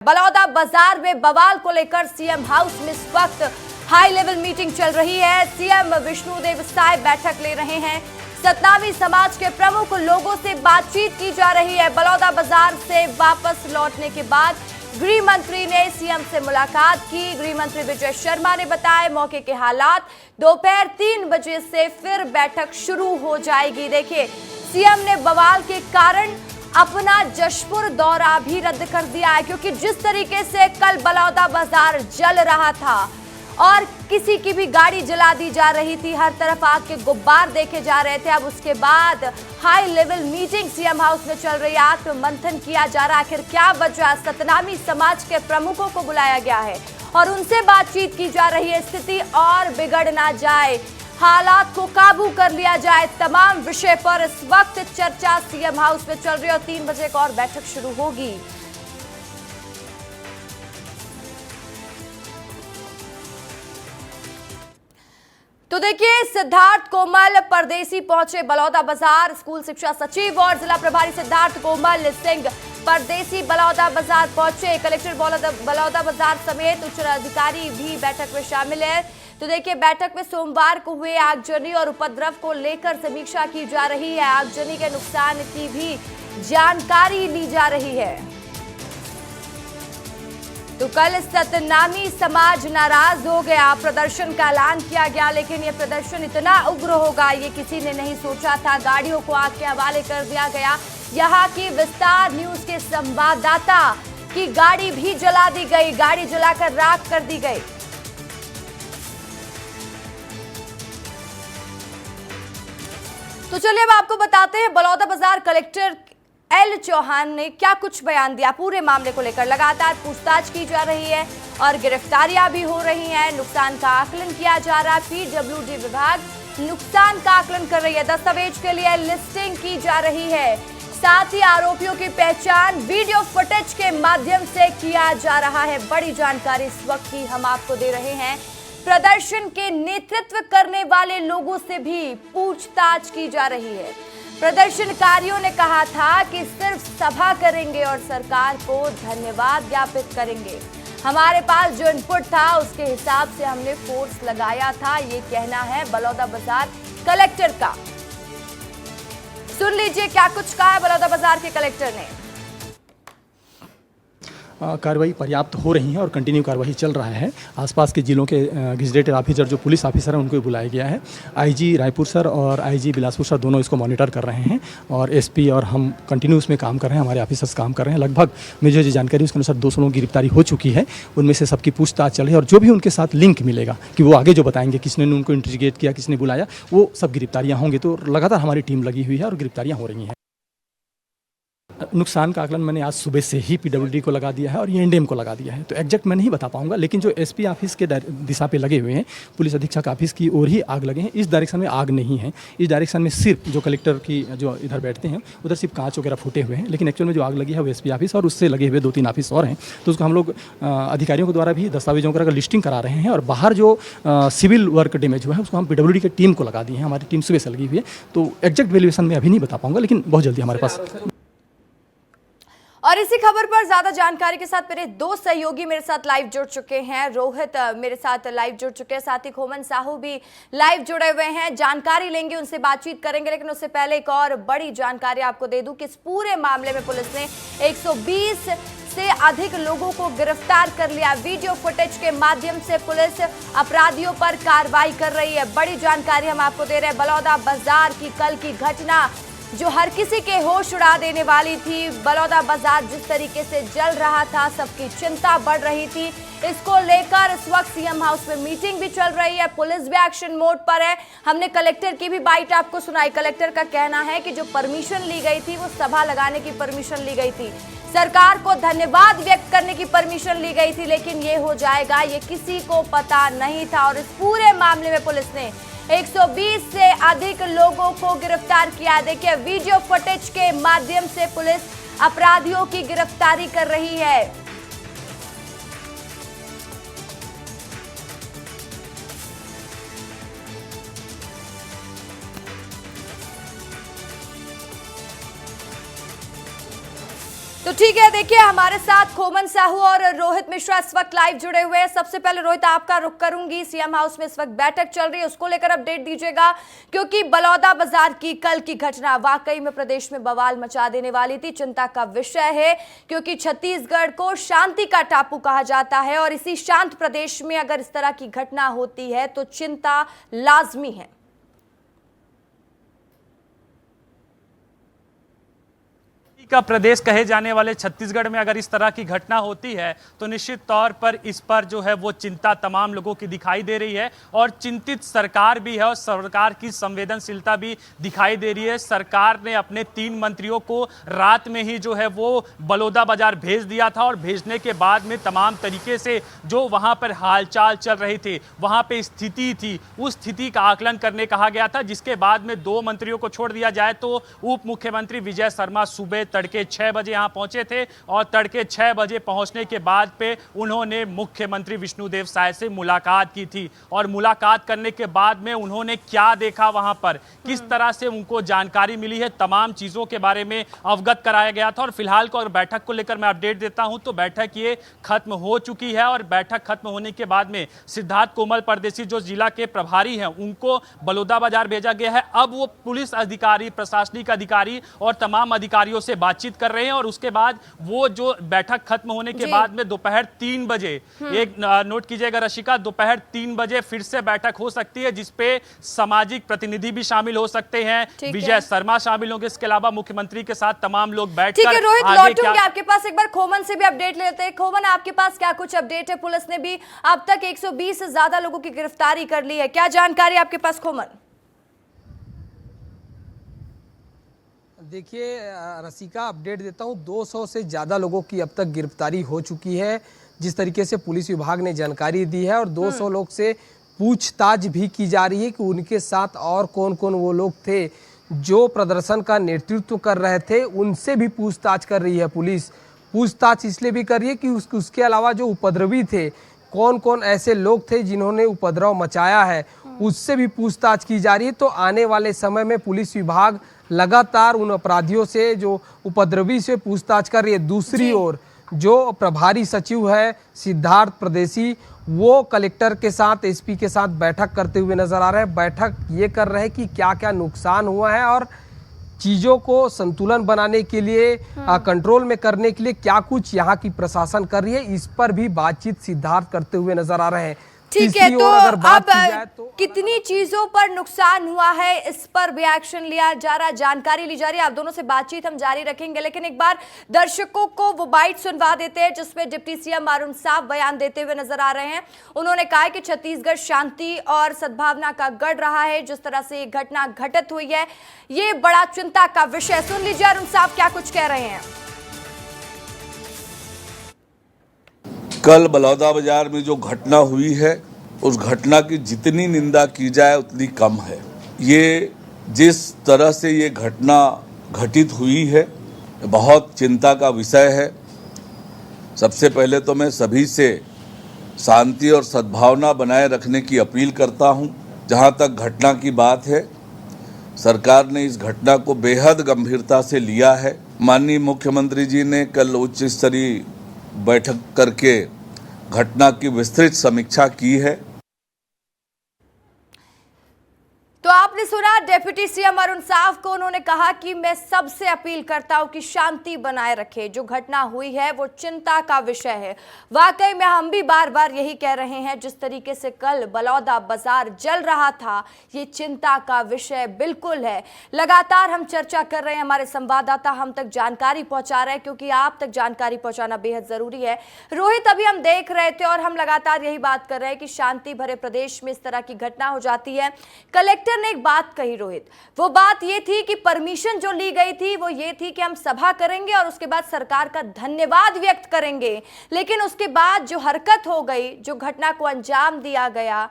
बलौदा बाजार में बवाल को लेकर सीएम हाउस में इस वक्त हाई लेवल मीटिंग चल रही है। सीएम विष्णुदेव साय बैठक ले रहे हैं। सतनामी समाज के प्रमुख लोगों से बातचीत की जा रही है। बलौदा बाजार से वापस लौटने के बाद गृह मंत्री ने सीएम से मुलाकात की। गृह मंत्री विजय शर्मा ने बताया मौके के हालात, दोपहर 3 बजे से फिर बैठक शुरू हो जाएगी। देखिए, सीएम ने बवाल के कारण अपना जशपुर दौरा भी रद्द कर दिया है, क्योंकि जिस तरीके से कल बलौदा बाजार जल रहा था और किसी की भी गाड़ी जला दी जा रही थी, हर तरफ आग के गुब्बार देखे जा रहे थे। अब उसके बाद high level meeting CM house में चल रही है, आत्म मंथन किया जा रहा है। आखिर क्या वजह, सतनामी समाज के प्रमुखों को बुलाया गया है और उनसे बातचीत की जा रही है, स्थिति और बिगड़ ना जाए, हालात को काबू कर लिया जाए, तमाम विषय पर इस वक्त चर्चा सीएम हाउस में चल रही है और 3 बजे एक और बैठक शुरू होगी। तो देखिए, सिद्धार्थ कोमल परदेसी पहुंचे बलौदा बाजार। स्कूल शिक्षा सचिव और जिला प्रभारी सिद्धार्थ कोमल सिंह परदेसी बलौदा बाजार पहुंचे। कलेक्टर बलौदा बाजार समेत उच्च अधिकारी भी बैठक में शामिल है। तो देखिए, बैठक में सोमवार को हुए आगजनी और उपद्रव को लेकर समीक्षा की जा रही है। आगजनी के नुकसान की भी जानकारी ली जा रही है। तो कल सतनामी समाज नाराज हो गया, प्रदर्शन का ऐलान किया गया, लेकिन यह प्रदर्शन इतना उग्र होगा ये किसी ने नहीं सोचा था। गाड़ियों को आग के हवाले कर दिया गया। यहाँ की विस्तार न्यूज के संवाददाता की गाड़ी भी जला दी गई, गाड़ी जलाकर राख कर दी गई। तो चलिए अब आपको बताते हैं बलौदा बाजार कलेक्टर एल चौहान ने क्या कुछ बयान दिया। पूरे मामले को लेकर लगातार पूछताछ की जा रही है और गिरफ्तारियां भी हो रही हैं। नुकसान का आकलन किया जा रहा है। पीडब्ल्यूडी विभाग नुकसान का आकलन कर रही है। दस्तावेज के लिए लिस्टिंग की जा रही है। साथ ही आरोपियों की पहचान वीडियो फुटेज के माध्यम से किया जा रहा है। बड़ी जानकारी इस वक्त की हम आपको दे रहे हैं। प्रदर्शन के नेतृत्व करने वाले लोगों से भी पूछताछ की जा रही है। प्रदर्शनकारियों ने कहा था कि सिर्फ सभा करेंगे और सरकार को धन्यवाद ज्ञापित करेंगे। हमारे पास जो इनपुट था उसके हिसाब से हमने फोर्स लगाया था, ये कहना है बलौदा बाजार कलेक्टर का। सुन लीजिए क्या कुछ कहा है बलौदा बाजार के कलेक्टर ने। कार्रवाई पर्याप्त हो रही है और कंटिन्यू कार्रवाई चल रहा है। आसपास के जिलों के गजेटेड ऑफिसर जो पुलिस ऑफिसर हैं उनको बुलाया गया है। आईजी रायपुर सर और आईजी बिलासपुर सर दोनों इसको मॉनिटर कर रहे हैं और एसपी और हम कंटिन्यू इसमें काम कर रहे हैं, हमारे ऑफिसर्स काम कर रहे हैं। लगभग मुझे जो जानकारी उसके अनुसार 200 लोगों की गिरफ्तारी हो चुकी है। उनमें से सबकी पूछताछ चल रही है और जो भी उनके साथ लिंक मिलेगा कि वो आगे जो बताएंगे किसने उनको इंट्रीगेट किया, किसने बुलाया, वो सब गिरफ्तारियाँ होंगी। तो लगातार हमारी टीम लगी हुई है और गिरफ्तारियाँ हो रही हैं। नुकसान का आकलन मैंने आज सुबह से ही पीडब्ल्यूडी को लगा दिया है और एएनडीएम को लगा दिया है। तो एग्जैक्ट मैं नहीं बता पाऊंगा, लेकिन जो एसपी ऑफिस के दिशा पे लगे हुए हैं, पुलिस अधीक्षक ऑफिस की ओर ही आग लगे हैं। इस डायरेक्शन में आग नहीं है। इस डायरेक्शन में सिर्फ जो कलेक्टर की जो इधर बैठते हैं उधर सिर्फ कांच वगैरह फूटे हुए हैं, लेकिन एक्चुअल में जो आग लगी है वो एसपी ऑफिस और उससे लगे हुए 2-3 ऑफिस और हैं। तो उसको हम लोग अधिकारियों के द्वारा भी दस्तावेजों का लिस्टिंग करा रहे हैं और बाहर जो सिविल वर्क डैमेज हुआ है उसको हम पीडब्ल्यूडी की टीम को लगा दिए हैं। हमारी टीम सुबह से लगी हुई है। तो एग्जैक्ट वैल्यूएशन में अभी नहीं बता पाऊंगा, लेकिन बहुत जल्दी हमारे पास। और इसी खबर पर ज्यादा जानकारी के साथ मेरे 2 सहयोगी मेरे साथ लाइव जुड़ चुके हैं। रोहित मेरे साथ लाइव जुड़ चुके हैं, साथ ही खोमन साहू भी लाइव जुड़े हुए हैं। जानकारी लेंगे, उनसे बातचीत करेंगे, लेकिन उससे पहले एक और बड़ी जानकारी आपको दे दूं कि इस पूरे मामले में पुलिस ने 120 से अधिक लोगों को गिरफ्तार कर लिया। वीडियो फुटेज के माध्यम से पुलिस अपराधियों पर कार्रवाई कर रही है। बड़ी जानकारी हम आपको दे रहे हैं। बलौदा बाजार की कल की घटना जो हर किसी के होश उड़ा देने वाली थी। बलौदा बाजार जिस तरीके से जल रहा था, सबकी चिंता बढ़ रही थी। इसको लेकर इस वक्त सीएम हाउस में मीटिंग भी चल रही है। पुलिस भी एक्शन मोड पर है। हमने कलेक्टर की भी बाइट आपको सुनाई। कलेक्टर का कहना है कि जो परमिशन ली गई थी वो सभा लगाने की परमिशन ली गई थी, सरकार को धन्यवाद व्यक्त करने की परमिशन ली गई थी, लेकिन ये हो जाएगा ये किसी को पता नहीं था। और इस पूरे मामले में पुलिस ने 120 से अधिक लोगों को गिरफ्तार किया। देखिए, वीडियो फुटेज के माध्यम से पुलिस अपराधियों की गिरफ्तारी कर रही है। तो तो ठीक है, देखिए हमारे साथ खोमन साहू और रोहित मिश्रा इस वक्त लाइव जुड़े हुए हैं। सबसे पहले रोहित आपका रुख करूंगी, सीएम हाउस में इस वक्त बैठक चल रही है, उसको लेकर अपडेट दीजिएगा, क्योंकि बलौदा बाजार की कल की घटना वाकई में प्रदेश में बवाल मचा देने वाली थी, चिंता का विषय है, क्योंकि छत्तीसगढ़ को शांति का टापू कहा जाता है और इसी शांत प्रदेश में अगर इस तरह की घटना होती है तो चिंता लाजमी है। का प्रदेश कहे जाने वाले छत्तीसगढ़ में अगर इस तरह की घटना होती है तो निश्चित तौर पर इस पर जो है वो चिंता तमाम लोगों की दिखाई दे रही है और चिंतित सरकार भी है और सरकार की संवेदनशीलता भी दिखाई दे रही है। सरकार ने अपने 3 मंत्रियों को रात में ही जो है वो बलौदा बाजार भेज दिया था और भेजने के बाद में तमाम तरीके से जो वहां पर हालचाल चल रही थी, वहां पे स्थिति थी, उस स्थिति का आकलन करने कहा गया था, जिसके बाद में 2 मंत्रियों को छोड़ दिया जाए तो उप मुख्यमंत्री विजय शर्मा सुबह तड़के 6 बजे यहां पहुंचे थे और तड़के 6 बजे पहुंचने के बाद पे उन्होंने मुख्यमंत्री विष्णुदेव साय से मुलाकात की थी और मुलाकात करने के बाद में उन्होंने क्या देखा, वहां पर किस तरह से उनको जानकारी मिली है, तमाम चीजों के बारे में अवगत कराया गया था। और फिलहाल को अगर बैठक को लेकर मैं अपडेट देता हूं तो बैठक ये खत्म हो चुकी है और बैठक खत्म होने के बाद में सिद्धार्थ कोमल परदेसी जो जिला के प्रभारी हैं उनको बलौदा बाजार भेजा गया है। अब वो पुलिस अधिकारी, प्रशासनिक अधिकारी और तमाम अधिकारियों से बातचीत कर रहे हैं और उसके बाद वो जो बैठक खत्म होने के बाद में दोपहर 3 बजे, एक नोट कीजिएगा रशिका, दोपहर 3 बजे फिर से बैठक हो सकती है जिसपे सामाजिक प्रतिनिधि भी शामिल हो सकते हैं, विजय शर्मा शामिल होंगे, इसके अलावा मुख्यमंत्री के साथ तमाम लोग बैठकर। ठीक है रोहित, लौटूंगे आपके पास, एक बार खोमन से भी अपडेट ले लेते हैं। खोमन, आपके पास क्या कुछ अपडेट है? पुलिस ने भी अब तक 120 से ज्यादा लोगों की गिरफ्तारी कर ली है, क्या जानकारी आपके पास खोमन? देखिए रसिका, अपडेट देता हूं, 200 से ज़्यादा लोगों की अब तक गिरफ्तारी हो चुकी है, जिस तरीके से पुलिस विभाग ने जानकारी दी है, और 200 लोग से पूछताछ भी की जा रही है कि उनके साथ और कौन कौन वो लोग थे जो प्रदर्शन का नेतृत्व कर रहे थे, उनसे भी पूछताछ कर रही है पुलिस। पूछताछ इसलिए भी कर रही है कि उसके अलावा जो उपद्रवी थे, कौन कौन ऐसे लोग थे जिन्होंने उपद्रव मचाया है, उससे भी पूछताछ की जा रही है। तो आने वाले समय में पुलिस विभाग लगातार उन अपराधियों से, जो उपद्रवी से पूछताछ कर रही है। दूसरी ओर जो प्रभारी सचिव है सिद्धार्थ परदेसी, वो कलेक्टर के साथ, एसपी के साथ बैठक करते हुए नजर आ रहे हैं। बैठक ये कर रहे हैं कि क्या क्या नुकसान हुआ है और चीज़ों को संतुलन बनाने के लिए, कंट्रोल में करने के लिए क्या कुछ यहाँ की प्रशासन कर रही है, इस पर भी बातचीत सिद्धार्थ करते हुए नजर आ रहे हैं। ठीक है, तो अब कितनी चीजों पर नुकसान हुआ है इस पर भी एक्शन लिया जा रहा, जानकारी ली जा रही है। आप दोनों से बातचीत हम जारी रखेंगे, लेकिन एक बार दर्शकों को वो बाइट सुनवा देते हैं जिसमें डिप्टी सीएम अरुण साफ बयान देते हुए नजर आ रहे हैं। उन्होंने कहा कि छत्तीसगढ़ शांति और सद्भावना का गढ़ रहा है, जिस तरह से ये घटना घटित हुई है ये बड़ा चिंता का विषय। सुन लीजिए अरुण साफ क्या कुछ कह रहे हैं। कल बलौदा बाजार में जो घटना हुई है, उस घटना की जितनी निंदा की जाए उतनी कम है। ये जिस तरह से ये घटना घटित हुई है बहुत चिंता का विषय है। सबसे पहले तो मैं सभी से शांति और सद्भावना बनाए रखने की अपील करता हूँ। जहाँ तक घटना की बात है, सरकार ने इस घटना को बेहद गंभीरता से लिया है। माननीय मुख्यमंत्री जी ने कल उच्च स्तरीय बैठक करके घटना की विस्तृत समीक्षा की है। तो आपने सुना डिप्टी सीएम अरुण साफ को, उन्होंने कहा कि मैं सबसे अपील करता हूं कि शांति बनाए रखे। जो घटना हुई है वो चिंता का विषय है। वाकई में हम भी बार बार यही कह रहे हैं, जिस तरीके से कल बलौदा बाजार जल रहा था ये चिंता का विषय बिल्कुल है। लगातार हम चर्चा कर रहे हैं, हमारे संवाददाता हम तक जानकारी पहुंचा रहे हैं, क्योंकि आप तक जानकारी पहुंचाना बेहद जरूरी है। रोहित, अभी हम देख रहे थे और हम लगातार यही बात कर रहे हैं कि शांति भरे प्रदेश में इस तरह की घटना हो जाती है। कलेक्टर ने एक बात कही रोहित, वो बात ये थी कि परमिशन जो ली गई थी वो ये थी कि हम सभा करेंगे और उसके बाद सरकार का धन्यवाद व्यक्त करेंगे, लेकिन उसके बाद जो हरकत हो गई, जो घटना को अंजाम दिया गया,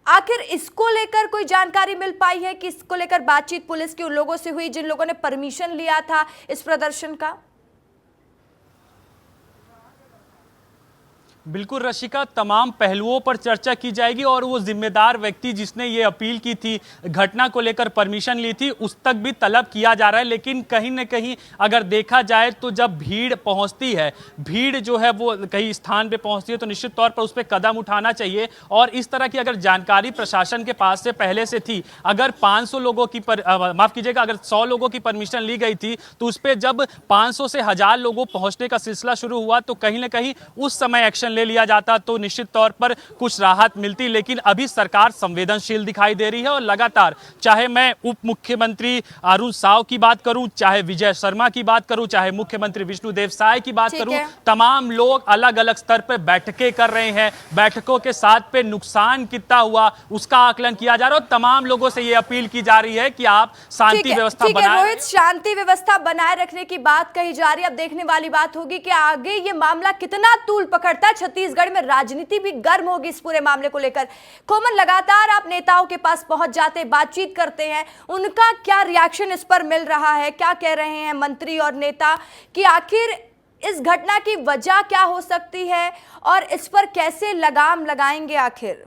आखिर इसको लेकर कोई जानकारी मिल पाई है कि इसको लेकर बातचीत पुलिस के उन लोगों से हुई जिन लोगों ने परमिशन लिया था इस प्रदर्शन का? बिल्कुल रशिका, तमाम पहलुओं पर चर्चा की जाएगी और वो जिम्मेदार व्यक्ति जिसने ये अपील की थी, घटना को लेकर परमिशन ली थी, उस तक भी तलब किया जा रहा है। लेकिन कहीं न कहीं अगर देखा जाए तो जब भीड़ पहुंचती है, भीड़ जो है वो कहीं स्थान पे पहुंचती है, तो निश्चित तौर पर उस पर कदम उठाना चाहिए। और इस तरह की अगर जानकारी प्रशासन के पास से पहले से थी, अगर 500 लोगों की माफ कीजिएगा, अगर 100 लोगों की परमिशन ली गई थी, तो उस पर जब 500 से 1000 लोगों पहुंचने का सिलसिला शुरू हुआ तो कहीं ना कहीं उस समय एक्शन ले लिया जाता तो निश्चित तौर पर कुछ राहत मिलती। लेकिन अभी सरकार संवेदनशील दिखाई दे रही है और लगातार, चाहे मैं उप मुख्यमंत्री अरुण साव की बात करूं, चाहे विजय शर्मा की बात करूं, चाहे मुख्यमंत्री विष्णुदेव साय की बात करूं, तमाम लोग अलग अलग स्तर पर बैठकें कर रहे हैं। बैठकों के साथ पे नुकसान कितना हुआ उसका आकलन किया जा रहा है और तमाम लोगों से यह अपील की जा रही है कि आप शांति व्यवस्था बनाए। रोहित, शांति व्यवस्था बनाए रखने की बात कही जा रही है। अब देखने वाली बात होगी कि आगे ये मामला कितना तूल पकड़ता है। छत्तीसगढ़ में राजनीति भी गर्म होगी इस पूरे मामले को लेकर। खोमन, लगातार आप नेताओं के पास पहुंच जाते, बातचीत करते हैं, उनका क्या रिएक्शन इस पर मिल रहा है? क्या कह रहे हैं मंत्री और नेता कि आखिर इस घटना की वजह क्या हो सकती है और इस पर कैसे लगाम लगाएंगे आखिर?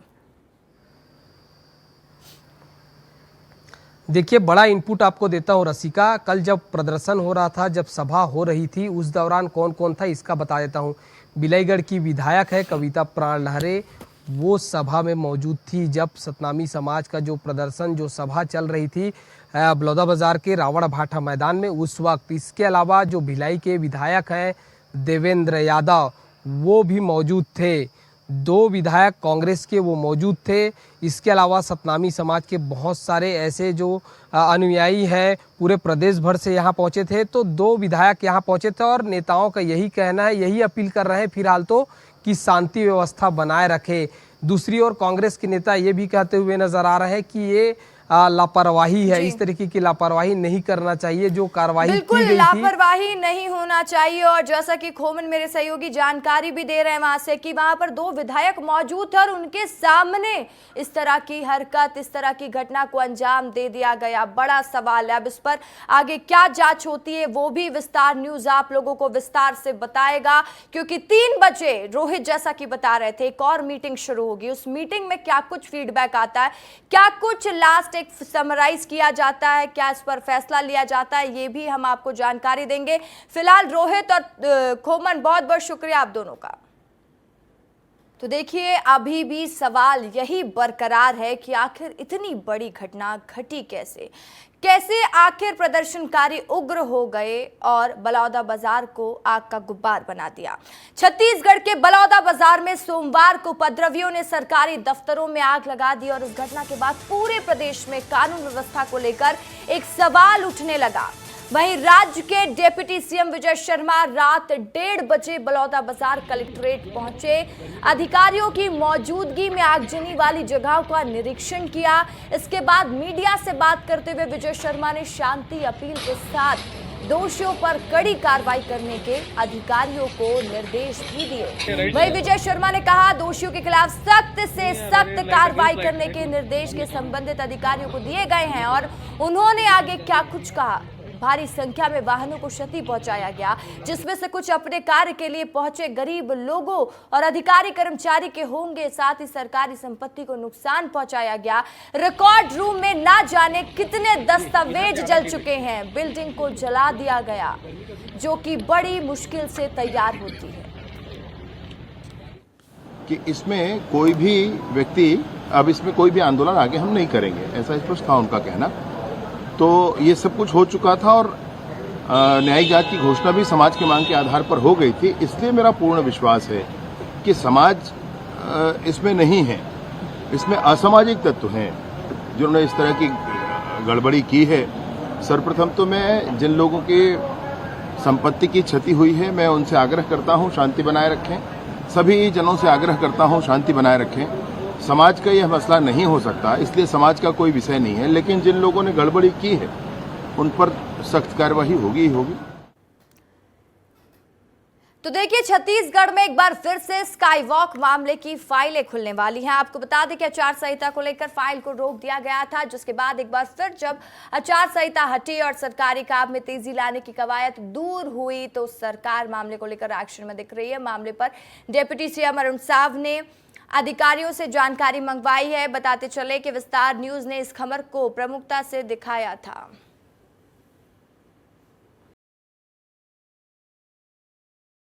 देखिए, बड़ा इनपुट आपको देता हूं रसिका। कल जब प्रदर्शन हो रहा था, जब सभा हो रही थी, उस दौरान कौन कौन था इसका बता देता हूं। बिलाईगढ़ की विधायक है कविता प्राण लहरे, वो सभा में मौजूद थी जब सतनामी समाज का जो प्रदर्शन, जो सभा चल रही थी बलौदाबाजार के रावण भाटा मैदान में, उस वक्त। इसके अलावा जो भिलाई के विधायक हैं देवेंद्र यादव, वो भी मौजूद थे। 2 विधायक कांग्रेस के वो मौजूद थे। इसके अलावा सतनामी समाज के बहुत सारे ऐसे जो अनुयायी हैं पूरे प्रदेश भर से यहाँ पहुँचे थे। तो 2 विधायक यहाँ पहुँचे थे और नेताओं का यही कहना है, यही अपील कर रहे हैं फिलहाल तो, कि शांति व्यवस्था बनाए रखे। दूसरी ओर कांग्रेस के नेता ये भी कहते हुए नजर आ रहे हैं कि ये लापरवाही है, इस तरीके की लापरवाही नहीं करना चाहिए जो कार्रवाई की गई थी। लापरवाही नहीं होना चाहिए। और जैसा कि खोमन मेरे सहयोगी जानकारी भी दे रहे हैं वहां से कि वहां पर 2 विधायक मौजूद थे और उनके सामने इस तरह की हरकत, इस तरह की घटना को अंजाम दे दिया गया। बड़ा सवाल है। अब इस पर आगे क्या जांच होती है वो भी विस्तार न्यूज आप लोगों को विस्तार से बताएगा, क्योंकि 3 बजे रोहित जैसा कि बता रहे थे एक और मीटिंग शुरू होगी। उस मीटिंग में क्या कुछ फीडबैक आता है, क्या कुछ लास्ट एक समराइज किया जाता है, क्या इस पर फैसला लिया जाता है, ये भी हम आपको जानकारी देंगे। फिलहाल रोहित और खोमन, बहुत बहुत शुक्रिया आप दोनों का। तो देखिए, अभी भी सवाल यही बरकरार है कि आखिर इतनी बड़ी घटना घटी कैसे आखिर प्रदर्शनकारी उग्र हो गए और बलौदाबाजार को आग का गुब्बार बना दिया। छत्तीसगढ़ के बलौदाबाजार में सोमवार को उपद्रवियों ने सरकारी दफ्तरों में आग लगा दी और इस घटना के बाद पूरे प्रदेश में कानून व्यवस्था को लेकर एक सवाल उठने लगा। वहीं राज्य के डिप्टी सीएम विजय शर्मा रात 1:30 बजे बलौदाबाजार कलेक्ट्रेट पहुंचे। अधिकारियों की मौजूदगी में आगजनी वाली जगहों का निरीक्षण किया। इसके बाद मीडिया से बात करते हुए विजय शर्मा ने शांति अपील के साथ दोषियों पर कड़ी कार्रवाई करने के अधिकारियों को निर्देश भी दिए। वहीं विजय शर्मा ने कहा दोषियों के खिलाफ सख्त से सख्त कार्रवाई करने के निर्देश के संबंधित अधिकारियों को दिए गए हैं। और उन्होंने आगे क्या कुछ कहा, भारी संख्या में वाहनों को क्षति पहुंचाया गया, जिसमें से कुछ अपने कार्य के लिए पहुंचे गरीब लोगों और अधिकारी कर्मचारी के होंगे। साथ ही सरकारी संपत्ति को नुकसान पहुंचाया गया। रिकॉर्ड रूम में ना जाने कितने दस्तावेज जल चुके हैं। बिल्डिंग को जला दिया गया, जो कि बड़ी मुश्किल से तैयार होती है। कि इसमें कोई भी व्यक्ति, अब इसमें कोई भी आंदोलन आगे हम नहीं करेंगे, ऐसा स्पष्ट था उनका कहना। तो ये सब कुछ हो चुका था और न्यायिक जांच की घोषणा भी समाज की मांग के आधार पर हो गई थी। इसलिए मेरा पूर्ण विश्वास है कि समाज इसमें नहीं है, इसमें असामाजिक तत्व हैं जिन्होंने इस तरह की गड़बड़ी की है। सर्वप्रथम तो मैं जिन लोगों की संपत्ति की क्षति हुई है, मैं उनसे आग्रह करता हूं शांति बनाए रखें। सभी जनों से आग्रह करता हूं शांति बनाए रखें। समाज का यह मसला नहीं हो सकता, इसलिए समाज का कोई विषय नहीं है, लेकिन जिन लोगों ने गड़बड़ी की है उन पर सख्त कार्यवाही होगी ही होगी। तो देखिए, छत्तीसगढ़ में एक बार फिर से स्काई वॉक मामले की फाइलें खुलने वाली हैं। आपको बता दें कि आचार संहिता को लेकर फाइल को रोक दिया गया था, जिसके बाद एक बार फिर जब आचार संहिता हटी और सरकारी काम में तेजी लाने की कवायद दूर हुई, तो सरकार मामले को लेकर एक्शन में दिख रही है। मामले पर डिप्टी सीएम अरुण साव ने अधिकारियों से जानकारी मंगवाई है। बताते चले कि विस्तार न्यूज ने इस खबर को प्रमुखता से दिखाया था।